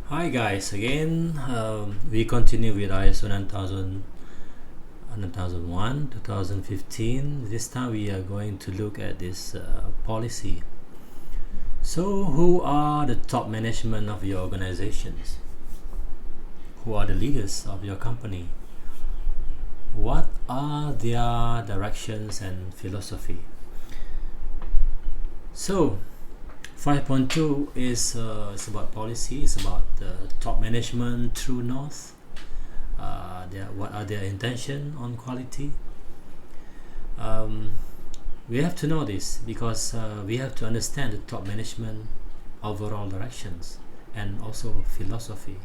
Hi guys, again we continue with ISO 9001 2015. This time we are going to look at this policy. So who are the top management of your organizations? Who are the leaders of your company? What are their directions and philosophy? So 5.2 is it's about policy. It's about top management true north. What are their intention on quality? We have to know this because we have to understand the top management overall directions and also philosophy.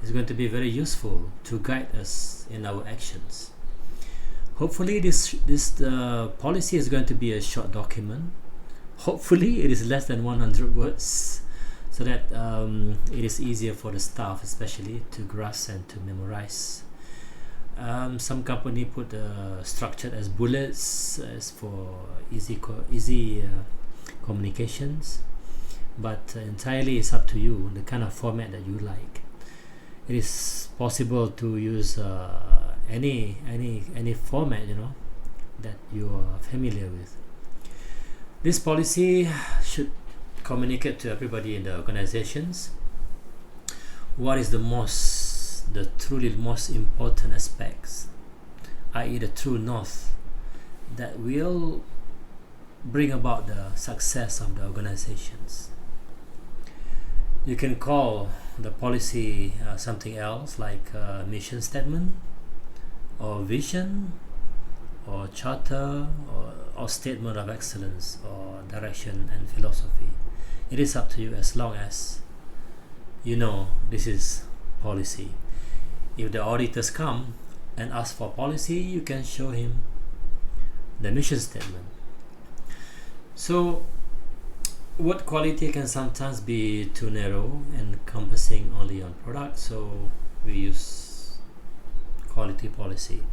It's going to be very useful to guide us in our actions. Hopefully this policy is going to be a short document. Hopefully it is less than 100 words so that it is easier for the staff especially to grasp and to memorize. Some company put structured as bullets as for easy communications, but entirely it's up to you the kind of format that you like. It is possible to use any format that you are familiar with. This policy should communicate to everybody in the organizations what is the truly most important aspects, i.e. the true north that will bring about the success of the organizations. You can call the policy something else like mission statement or vision or charter or statement of excellence or direction and philosophy. It is up to you as long as you know this is policy. If the auditors come and ask for policy, you can show him the mission statement. So word quality can sometimes be too narrow, encompassing only on product, so we use quality policy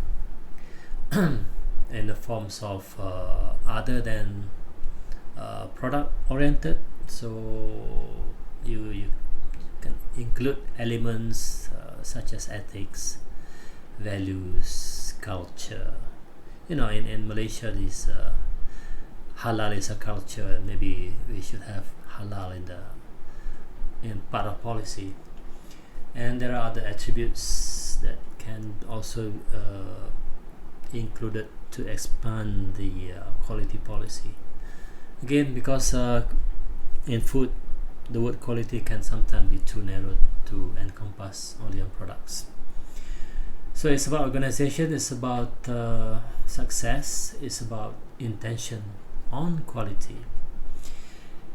in the forms of other than product oriented. So you can include elements such as ethics, values, culture. In Malaysia, this halal is a culture. Maybe we should have halal in part of policy. And there are other attributes that can also included to expand the quality policy. Again, because in food the word quality can sometimes be too narrow to encompass only on products. So it's about organization, it's about success, it's about intention on quality.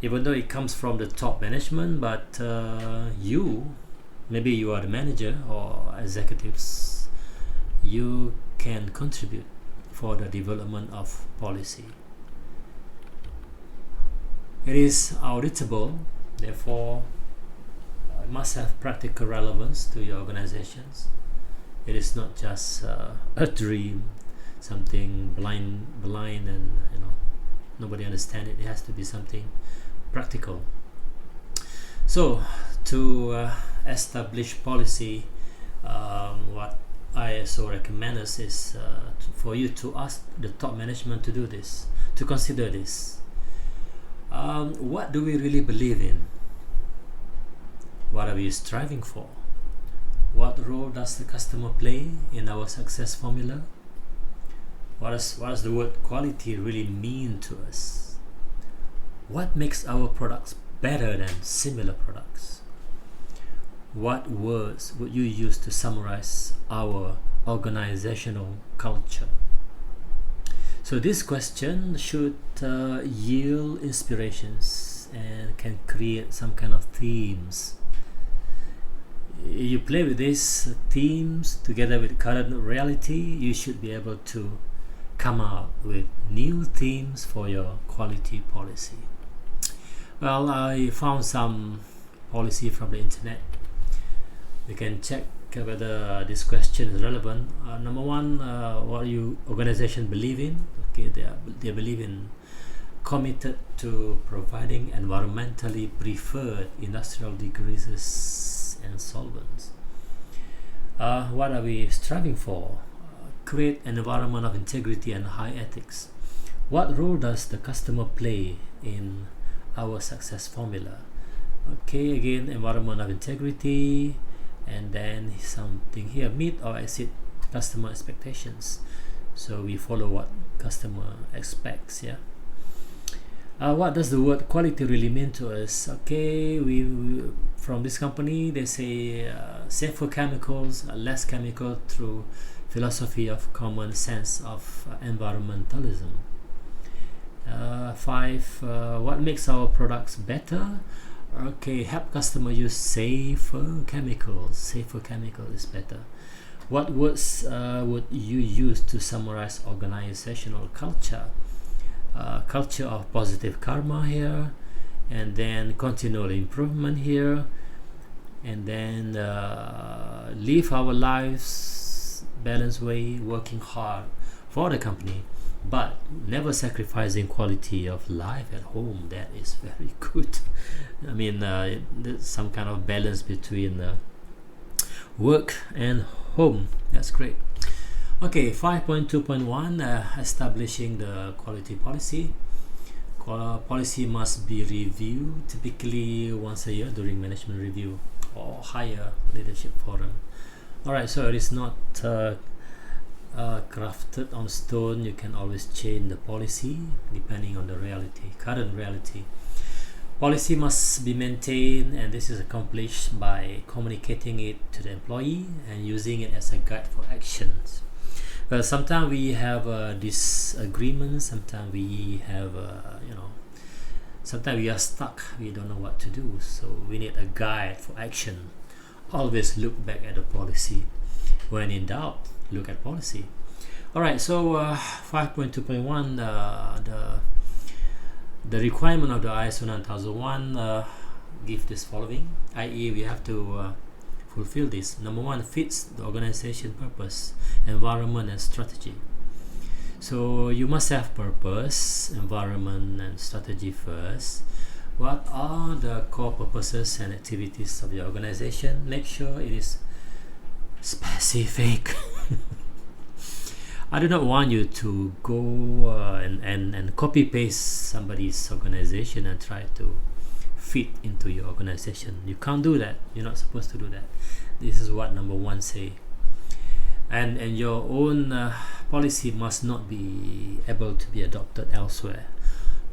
Even though it comes from the top management, but maybe you are the manager or executives, you can contribute for the development of policy. It is auditable, therefore it must have practical relevance to your organizations. It is not just a dream, something blind and nobody understands it. It has to be something practical. So to establish policy, what ISO recommends is for you to ask the top management to do this, to consider this. What do we really believe in? What are we striving for? What role does the customer play in our success formula? What does the word quality really mean to us? What makes our products better than similar products? What words would you use to summarize our organizational culture? So this question should yield inspirations and can create some kind of themes. You play with these themes together with current reality, you should be able to come out with new themes for your quality policy. Well, I found some policy from the internet. We can check whether this question is relevant. Number one, what your organization believe in. Okay, they believe in committed to providing environmentally preferred industrial degrees and solvents. What are we striving for? Create an environment of integrity and high ethics. What role does the customer play in our success formula? Okay, again, environment of integrity, and then something here, meet or exceed customer expectations. So we follow what customer expects. Yeah. What does the word quality really mean to us? Okay, we from this company, they say safer chemicals, less chemical, through philosophy of common sense of environmentalism. 5. What makes our products better? Okay, help customer use safer chemicals. Safer chemical is better. What words would you use to summarize organizational culture? Culture of positive karma here, and then continual improvement here, and then live our lives balanced way, working hard for the company, but never sacrificing quality of life at home. That is very good. I mean, there's some kind of balance between work and home. That's great. Okay, 5.2.1, establishing the quality policy. Policy must be reviewed typically once a year during management review or higher leadership forum. Alright, so it is not crafted on stone. You can always change the policy depending on the reality, current reality. Policy must be maintained, and this is accomplished by communicating it to the employee and using it as a guide for actions. Well, sometimes we have disagreements. Sometimes we have, sometimes we are stuck. We don't know what to do. So we need a guide for action. Always look back at the policy. When in doubt, look at policy. All right. So 5.2.1, the requirement of the ISO 9001 give this following, i.e., we have to fulfill this. Number 1, fits the organization purpose, environment, and strategy. So you must have purpose, environment, and strategy first. What are the core purposes and activities of the organization? Make sure it is specific. I do not want you to go and copy paste somebody's organization and try to fit into your organization. You can't do that. You're not supposed to do that. This is what number 1 say. And your own policy must not be able to be adopted elsewhere.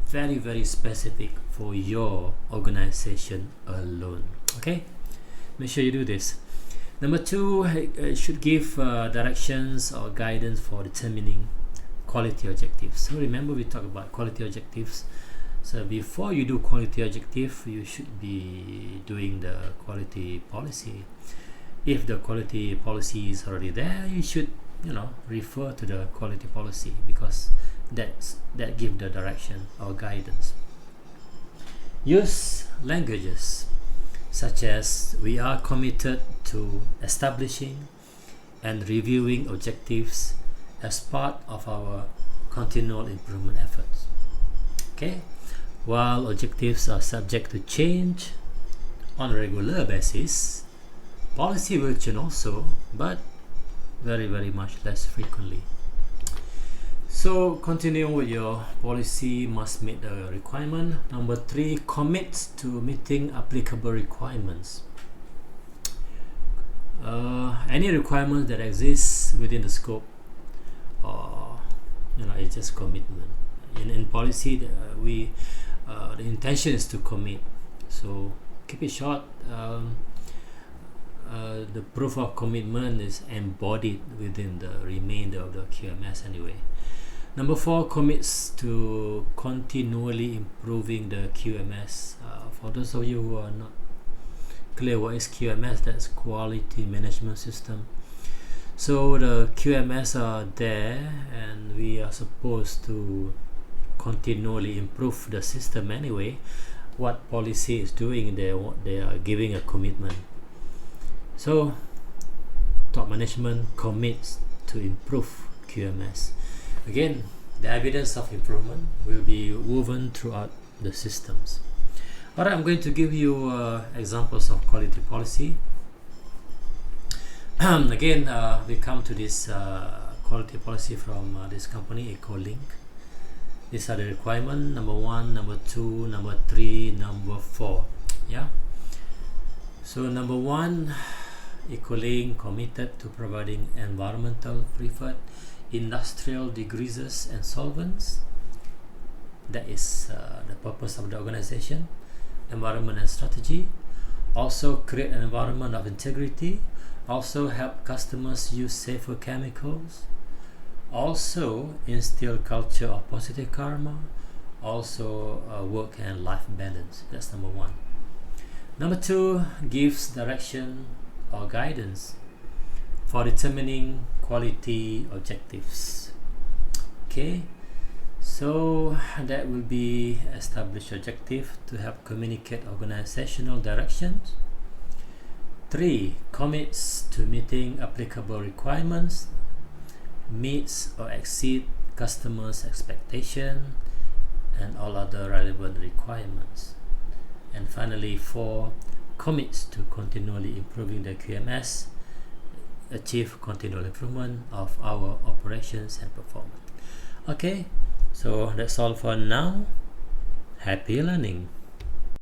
Very, very specific for your organization alone. Okay, make sure you do this. Number 2, it should give directions or guidance for determining quality objectives. So remember, we talked about quality objectives. So before you do quality objective, you should be doing the quality policy. If the quality policy is already there, you should refer to the quality policy, because that gives the direction or guidance. Use languages such as we are committed to establishing and reviewing objectives as part of our continual improvement efforts. Okay, while objectives are subject to change on a regular basis, policy will change also, but very, very much less frequently. So continuing with your policy must meet the requirement. Number 3, commits to meeting applicable requirements. Any requirements that exists within the scope, it's just commitment. In policy, the intention is to commit. So keep it short. The proof of commitment is embodied within the remainder of the QMS anyway. Number 4, commits to continually improving the QMS. For those of you who are not clear what is QMS, that's Quality Management System. So the QMS are there, and we are supposed to continually improve the system anyway. What policy is doing, they are giving a commitment. So top management commits to improve QMS. Again, the evidence of improvement will be woven throughout the systems. Alright, I'm going to give you examples of quality policy. Again, we come to this quality policy from this company, EcoLink. These are the requirements: number 1, number 2, number 3, number 4. Yeah. So number 1, EcoLink committed to providing environmental preferred industrial degreasers and solvents. That is the purpose of the organization. Environment and strategy. Also create an environment of integrity. Also help customers use safer chemicals. Also instill culture of positive karma. Also work and life balance. That's number 1. Number 2, gives direction or guidance for determining quality objectives. Okay, so that will be established objective to help communicate organizational directions. 3, commits to meeting applicable requirements, meets or exceed customers' expectation and all other relevant requirements. And finally, 4, commits to continually improving the QMS, achieve continual improvement of our operations and performance. Okay, so that's all for now. Happy learning.